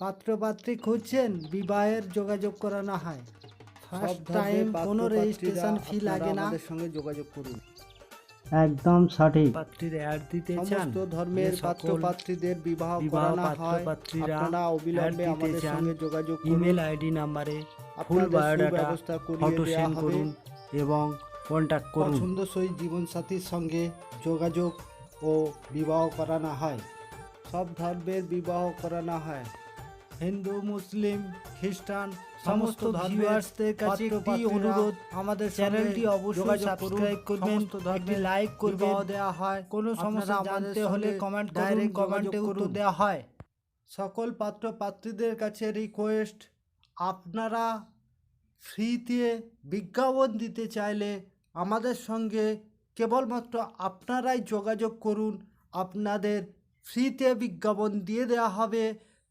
পাত্রপাত্রী খুঁজছেন, বিবাহের যোগাযোগ করানো হয়। ফার্স্ট টাইম কোনো রেজিস্ট্রেশন ফি লাগে না। আমাদের সঙ্গে যোগাযোগ করুন। একদম সঠিক। পাত্রীর অ্যাড দিতে চান, সমস্ত ধর্মের পাত্রপাত্রীদের বিবাহ করানো হয়। আপনারা অবিলম্বে আমাদের সঙ্গে যোগাযোগ করুন। ইমেল আইডি নাম্বারে ফুল আপনাদের বায়োডাটা সুব্যবস্থা করিয়ে ফটো দেওয়া সেন্ড হবে। করুন এবং কন্ট্যাক্ট করুন। পছন্দসই জীবনসাথীর সঙ্গে যোগাযোগ ও বিবাহ করানো হয়। সব ধর্মের বিবাহ করানো হয়। হিন্দু, মুসলিম, খ্রিস্টান সমস্ত ভিউয়ার্সদের কাছে একটি অনুরোধ, আমাদের চ্যানেলটি অবশ্যই সাবস্ক্রাইব করবেন, একটি লাইক করবেন। দেওয়া হয়। কোনো সমস্যা জানতে হলে কমেন্ট করুন, কমেন্টে উত্তর দেওয়া হয়। সকল পাত্রপাত্রীদের কাছে রিকোয়েস্ট, আপনারা ফ্রিতে বিজ্ঞাপন দিতে চাইলে আমাদের সঙ্গে কেবলমাত্র আপনারাই যোগাযোগ করুন। আপনাদের ফ্রিতে বিজ্ঞাপন দিয়ে দেওয়া হবে,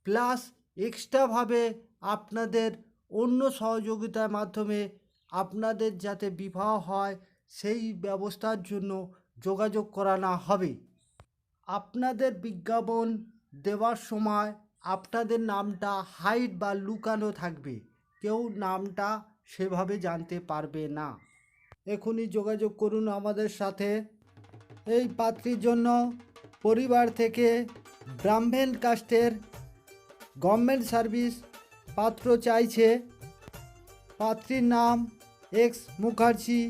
প্লাস এক্সট্রাভাবে আপনাদের অন্য সহযোগিতার মাধ্যমে আপনাদের যাতে বিবাহ হয় সেই ব্যবস্থার জন্য যোগাযোগ করানো হবে। আপনাদের বিজ্ঞাপন দেওয়ার সময় আপনাদের নামটা হাইড বা লুকানো থাকবে, কেউ নামটা সেভাবে জানতে পারবে না। এখনই যোগাযোগ করুন আমাদের সাথে। এই পাত্রীর জন্য পরিবার থেকে ব্রাহ্মণ কাস্টের গভর্নমেন্ট সার্ভিস পাত্র চাইছে। পাত্রীর নাম X Mukherjee,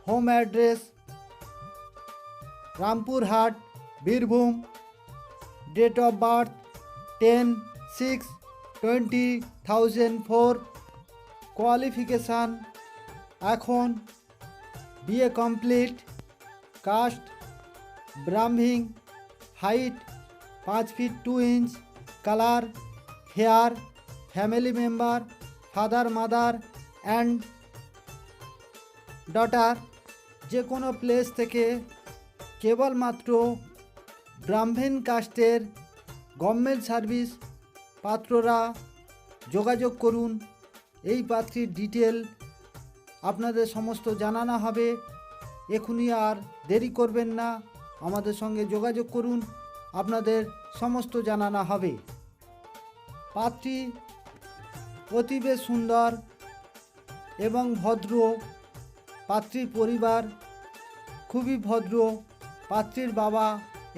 home address Rampurhat, Birbhum, date of birth 10/6/2004, qualification এখন BA complete, caste Brahmin, height 5 feet 2 inch, colour fair, family member father, mother and daughter. যে কোনো প্লেস থেকে কেবলমাত্র ব্রাহ্মণ কাস্টের গভর্নমেন্ট সার্ভিস পাত্ররা যোগাযোগ করুন। এই পাত্রীর ডিটেল আপনাদের সমস্ত জানানো হবে। এখনই আর দেরি করবেন না, আমাদের সঙ্গে যোগাযোগ করুন, আপনাদের সমস্ত জানানো হবে। পাত্রী অতীব সুন্দর এবং ভদ্র, পাত্রীর পরিবার খুবই ভদ্র। পাত্রীর বাবা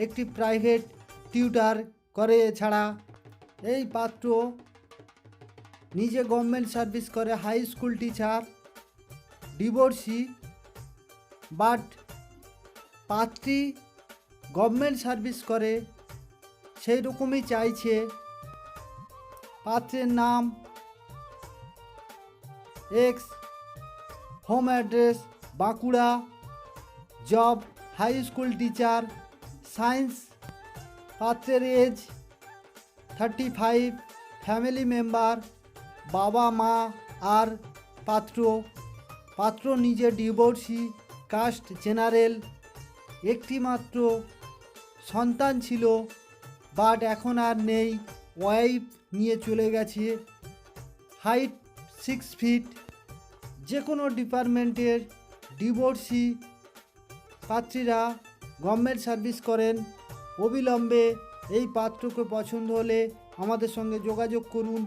একটি প্রাইভেট টিউটার করে। এছাড়া এই পাত্র নিজে গভর্নমেন্ট সার্ভিস করে, high school teacher, divorcee, but পাত্রী গভর্নমেন্ট সার্ভিস করে সেই রকমই চাইছে। পাত্রের নাম X, home address Bankura, job high school teacher, science. পাত্রের এজ 35, ফ্যামিলি মেম্বার বাবা, মা আর পাত্র নিজে ডিভোর্সি, কাস্ট জেনারেল। একটি মাত্র সন্তান ছিল, বাট এখন আর নেই, ওয়াইফ নিয়ে চলে গেছে। হাইট 6 ফিট, যে কোনো ডিপার্টমেন্টের ডিভোর্সি পাত্রীরা গভর্নমেন্ট সার্ভিস করেন। অবিলম্বে এই পাত্রকে পছন্দ হলে আমাদের সঙ্গে যোগাযোগ করুন,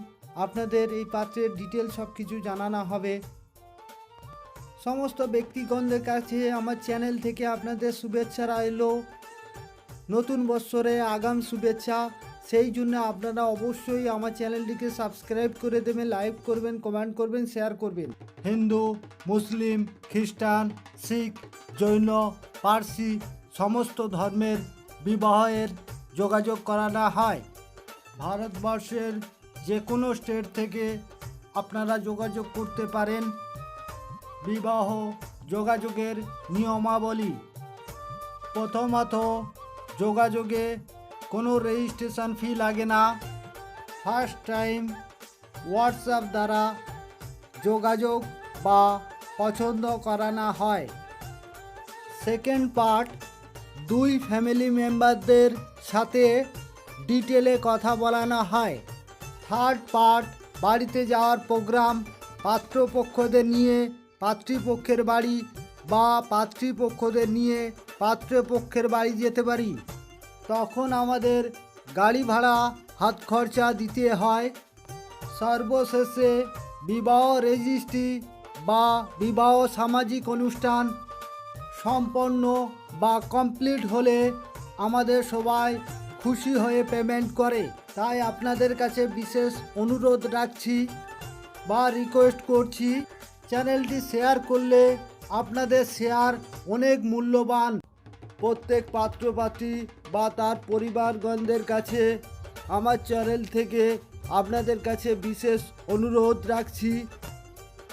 আপনাদের এই পাত্রের ডিটেল সব কিছু জানানো হবে। সমস্ত ব্যক্তিগণদের কাছে আমার চ্যানেল থেকে আপনাদের শুভেচ্ছা রইল, নতুন বৎসরে আগাম শুভেচ্ছা। সেই জন্য আপনারা অবশ্যই আমার চ্যানেলটিকে সাবস্ক্রাইব করে দেবেন, লাইক করবেন, কমেন্ট করবেন, শেয়ার করবেন। হিন্দু, মুসলিম, খ্রিস্টান, শিখ, জৈন, পার্সি সমস্ত ধর্মের বিবাহের যোগাযোগ করানো হয়। ভারতবর্ষের যে কোনো স্টেট থেকে আপনারা যোগাযোগ করতে পারেন। বিবাহ যোগাযোগের নিয়মাবলী: প্রথমত, যোগাযোগে কোনো রেজিস্ট্রেশন ফি লাগে না। ফার্স্ট টাইম হোয়াটসঅ্যাপ দ্বারা যোগাযোগ বা পছন্দ করানো হয়। সেকেন্ড পার্ট, দুই ফ্যামিলি মেম্বারদের সাথে ডিটেলে কথা বলানো হয়। থার্ড পার্ট, বাড়িতে যাওয়ার প্রোগ্রাম, পাত্রপক্ষদের নিয়ে পাত্রীপক্ষের বাড়ি বা পাত্রীপক্ষদের নিয়ে পাত্রপক্ষের বাড়ি যেতে পারি। তখন আমাদের গাড়ি ভাড়া হাত খরচা দিতে হয়। সর্বশেষে বিবাহ রেজিস্ট্রি বা বিবাহ সামাজিক অনুষ্ঠান সম্পন্ন বা কমপ্লিট হলে আমাদের সবাই খুশি হয়ে পেমেন্ট করে। তাই আপনাদের কাছে বিশেষ অনুরোধ রাখছি বা রিকোয়েস্ট করছি, চ্যানেলটি শেয়ার করলে আপনাদের শেয়ার অনেক মূল্যবান। প্রত্যেক পাত্রপাত্রী বা তার পরিবারগণদের কাছে আমার চ্যানেল থেকে আপনাদের কাছে বিশেষ অনুরোধ রাখছি,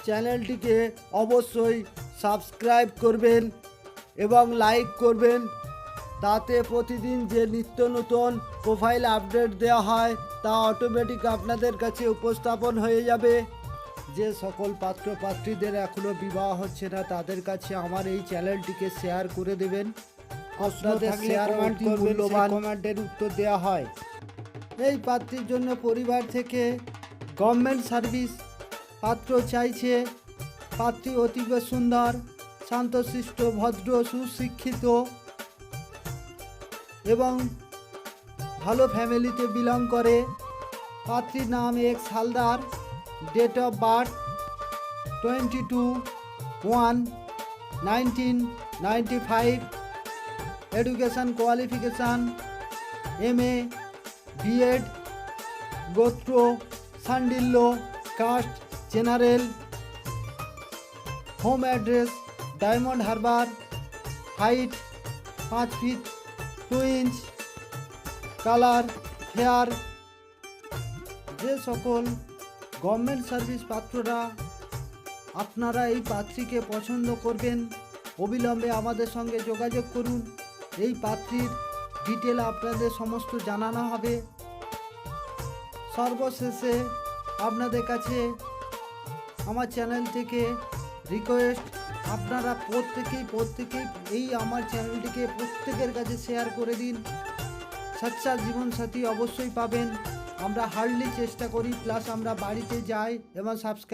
চ্যানেলটিকে অবশ্যই সাবস্ক্রাইব করবেন এবং লাইক করবেন। তাতে প্রতিদিন যে নিত্য নতুন প্রোফাইল আপডেট দেওয়া হয় তা অটোমেটিক আপনাদের কাছে উপস্থাপন হয়ে যাবে। যে সকল পাত্রপাত্রীদের এখনও বিবাহ হচ্ছে না তাদের কাছে আমার এই চ্যানেলটিকে শেয়ার করে দেবেন। আপনাদের শেয়ার অতি মূল্যবান, কমেন্টের উত্তর দেওয়া হয়। এই পাত্রীর জন্য পরিবার থেকে গভর্নমেন্ট সার্ভিস পাত্র চাইছে। পাত্রী অতীব সুন্দর, শান্তশিষ্ট, ভদ্র, সুশিক্ষিত এবং ভালো ফ্যামিলিতে বিলং করে। পাত্রীর নাম X Haldar, date of birth 22/1/1995, education qualification MA B.Ed, গোত্র Shandilya, caste general, home address Diamond Harbour, height 5 feet 2 inch, colour fair. যে সকল গভর্নমেন্ট সার্ভিস পাত্ররা আপনারা এই পাত্রীকে পছন্দ করবেন অবিলম্বে আমাদের সঙ্গে যোগাযোগ করুন। এই পাত্রীর ডিটেল আপনাদের সমস্ত জানানো হবে। সর্বশেষে আপনাদের কাছে আমার চ্যানেল থেকে রিকোয়েস্ট, আপনারা প্রত্যেকেই এই আমার চ্যানেলটিকে প্রত্যেকের কাছে শেয়ার করে দিন। সাচ্চা জীবনসাথী অবশ্যই পাবেন। আমরা হার্ডলি চেষ্টা করি, প্লাস আমরা বাড়িতে যাই এবং সাবস্ক্রাইব